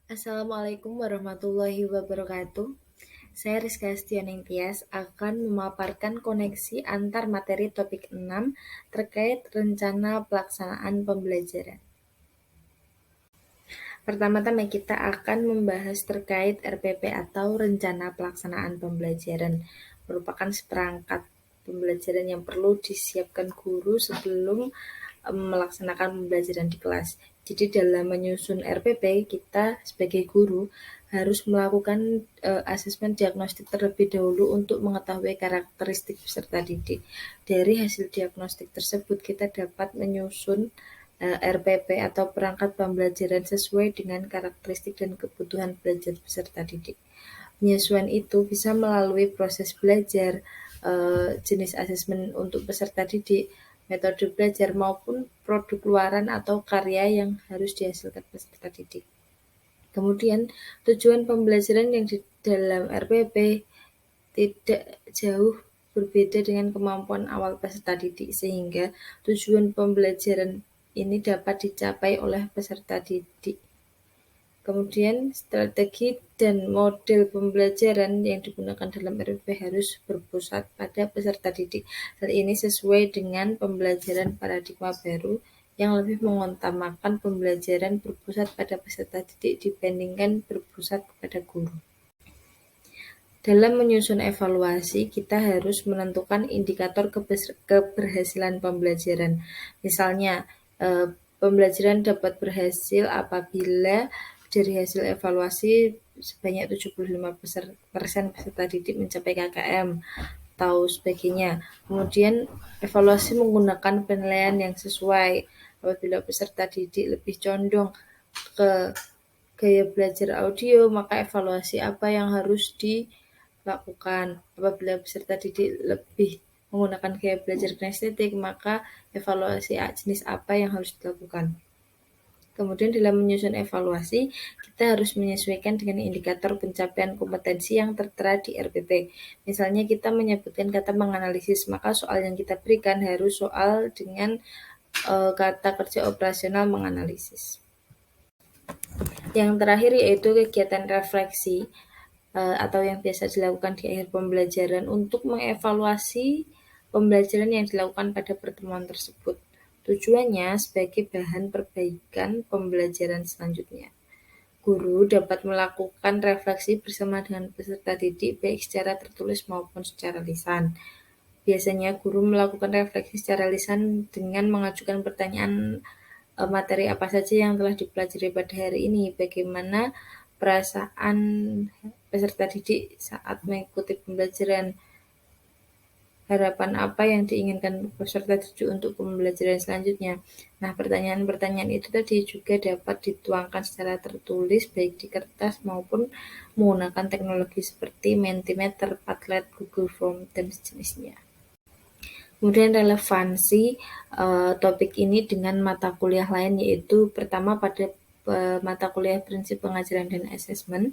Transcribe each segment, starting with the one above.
Assalamualaikum warahmatullahi wabarakatuh. Saya Rizka Stianingtyas akan memaparkan koneksi antar materi topik 6 terkait rencana pelaksanaan pembelajaran. Pertama-tama kita akan membahas terkait RPP atau Rencana Pelaksanaan Pembelajaran, merupakan seperangkat pembelajaran yang perlu disiapkan guru sebelum melaksanakan pembelajaran di kelas. Jadi dalam menyusun RPP, kita sebagai guru harus melakukan asesmen diagnostik terlebih dahulu untuk mengetahui karakteristik peserta didik. Dari hasil diagnostik tersebut, kita dapat menyusun RPP atau perangkat pembelajaran sesuai dengan karakteristik dan kebutuhan belajar peserta didik. Penyesuaian itu bisa melalui proses belajar, jenis asesmen untuk peserta didik, metode belajar maupun produk luaran atau karya yang harus dihasilkan peserta didik. Kemudian tujuan pembelajaran yang di dalam RPP tidak jauh berbeda dengan kemampuan awal peserta didik, sehingga tujuan pembelajaran ini dapat dicapai oleh peserta didik. Kemudian strategi dan model pembelajaran yang digunakan dalam RPP harus berpusat pada peserta didik. Hal ini sesuai dengan pembelajaran paradigma baru yang lebih mengutamakan pembelajaran berpusat pada peserta didik dibandingkan berpusat pada guru. Dalam menyusun evaluasi, kita harus menentukan indikator keberhasilan pembelajaran. Misalnya, pembelajaran dapat berhasil apabila dari hasil evaluasi sebanyak 75% peserta didik mencapai KKM atau sebagainya. Kemudian evaluasi menggunakan penilaian yang sesuai. Apabila peserta didik lebih condong ke gaya belajar audio, maka evaluasi apa yang harus dilakukan. Apabila peserta didik lebih menggunakan gaya belajar kinestetik, maka evaluasi jenis apa yang harus dilakukan. Kemudian dalam menyusun evaluasi, kita harus menyesuaikan dengan indikator pencapaian kompetensi yang tertera di RPP. Misalnya kita menyebutkan kata menganalisis, maka soal yang kita berikan harus soal dengan kata kerja operasional menganalisis. Yang terakhir yaitu kegiatan refleksi atau yang biasa dilakukan di akhir pembelajaran untuk mengevaluasi pembelajaran yang dilakukan pada pertemuan tersebut. Tujuannya sebagai bahan perbaikan pembelajaran selanjutnya. Guru dapat melakukan refleksi bersama dengan peserta didik baik secara tertulis maupun secara lisan. Biasanya guru melakukan refleksi secara lisan dengan mengajukan pertanyaan materi apa saja yang telah dipelajari pada hari ini, bagaimana perasaan peserta didik saat mengikuti pembelajaran, harapan apa yang diinginkan peserta didik untuk pembelajaran selanjutnya. Nah, pertanyaan-pertanyaan itu tadi juga dapat dituangkan secara tertulis baik di kertas maupun menggunakan teknologi seperti Mentimeter, Padlet, Google Form, dan sejenisnya. Kemudian relevansi topik ini dengan mata kuliah lain yaitu pertama pada mata kuliah prinsip pengajaran dan asesmen,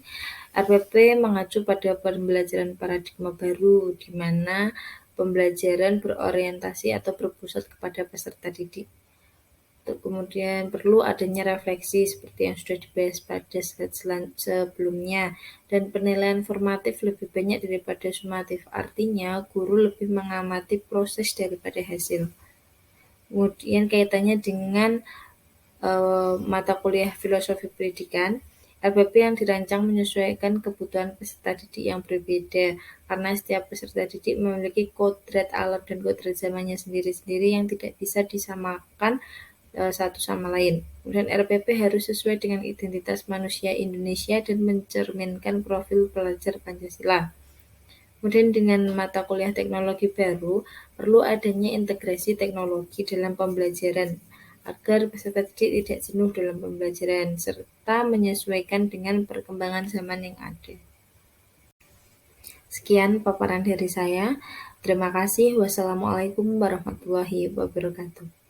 RPP mengacu pada pembelajaran paradigma baru di mana pembelajaran berorientasi atau berpusat kepada peserta didik. Kemudian perlu adanya refleksi seperti yang sudah dibahas pada slide sebelumnya, dan penilaian formatif lebih banyak daripada sumatif, artinya guru lebih mengamati proses daripada hasil. Kemudian kaitannya dengan mata kuliah filosofi pendidikan, RPP yang dirancang menyesuaikan kebutuhan peserta didik yang berbeda, karena setiap peserta didik memiliki kodrat alam dan kodrat zamannya sendiri-sendiri yang tidak bisa disamakan satu sama lain. Kemudian RPP harus sesuai dengan identitas manusia Indonesia dan mencerminkan profil pelajar Pancasila. Kemudian dengan mata kuliah teknologi baru, perlu adanya integrasi teknologi dalam pembelajaran agar peserta didik tidak jenuh dalam pembelajaran, serta menyesuaikan dengan perkembangan zaman yang ada. Sekian paparan dari saya. Terima kasih. Wassalamualaikum warahmatullahi wabarakatuh.